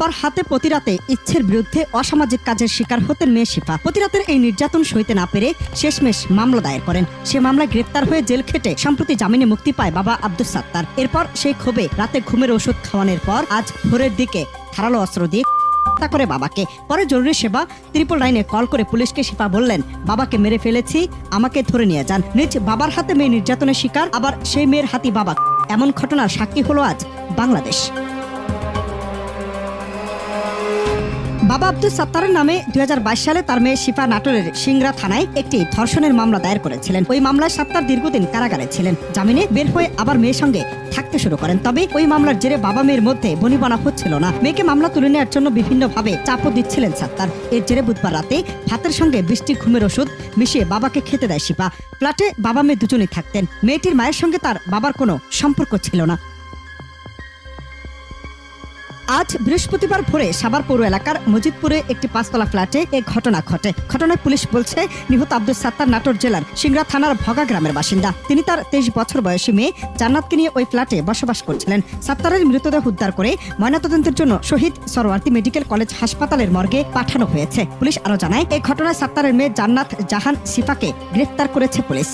বাবার হাতে প্রতিরাতে ইচ্ছের বিরুদ্ধে অসামাজিক কাজের শিকার হতেন মেয়ে শিফা। প্রতিরাতের এই নির্যাতন সইতে না পেরে শেষমেশ মামলা দায়ের করেন। সে মামলায় গ্রেপ্তার হয়ে জেল খেটে সম্প্রতি জামিনে মুক্তি পায় বাবা আব্দুস সাত্তার। এরপর সেই ক্ষোভে রাতে ঘুমের ওষুধ খাওয়ানোর পর আজ ভোরের দিকে ধারালো অস্ত্র দিয়ে হত্যা করে বাবাকে। পরে জরুরি সেবা 999 কল করে পুলিশকে শিফা বললেন, বাবাকে মেরে ফেলেছি, আমাকে ধরে নিয়ে যান। নিজ বাবার হাতে মেয়ে নির্যাতনের শিকার, আবার সেই মেয়ের হাতি বাবা। এমন ঘটনার সাক্ষী হলো আজ বাংলাদেশ। বাবা আব্দুস সাত্তারের নামে 2022 সালে তার মেয়ে শিফা নাটোরের সিংড়া থানায় একটি ধর্ষণের মামলা দায়ের করেছিলেন। ওই মামলায় সাত্তার দীর্ঘদিন কারাগারে ছিলেন। জামিনে বের হয়ে আবার মেয়ের সঙ্গে থাকতে শুরু করেন। তবে ওই মামলার জেরে বাবা মেয়ের মধ্যে বনিবনা হচ্ছিল না। মেয়েকে মামলা তুলে নেওয়ার জন্য বিভিন্নভাবে চাপও দিচ্ছিলেন সাত্তার। এর জেরে বুধবার রাতে ভাতের সঙ্গে বৃষ্টি ঘুমের ওষুধ মিশিয়ে বাবাকে খেতে দেয় শিফা। ফ্ল্যাটে বাবা মেয়ে দুজনেই থাকতেন। মেয়েটির মায়ের সঙ্গে তার বাবার কোনো সম্পর্ক ছিল না। আজ বৃহস্পতিবার ভোরে সাভার পৌর এলাকার মজিদপুরে একটি 5তলা ফ্ল্যাটে এ ঘটনা ঘটে। ঘটনায় পুলিশ বলছে, নিহত আব্দুস সাত্তার নাটোর জেলার সিংড়া থানার ভগা গ্রামের বাসিন্দা। তিনি তার 23 বছর বয়সী মেয়ে জান্নাতকে নিয়ে ওই ফ্ল্যাটে বসবাস করছিলেন। সাত্তারের মৃতদেহ উদ্ধার করে ময়নাতদন্তের জন্য শহীদ সরওয়ার্দী মেডিকেল কলেজ হাসপাতালের মর্গে পাঠানো হয়েছে। পুলিশ আরো জানায়, এই ঘটনায় সাত্তারের মেয়ে জান্নাত জাহান শিফাকে গ্রেফতার করেছে পুলিশ।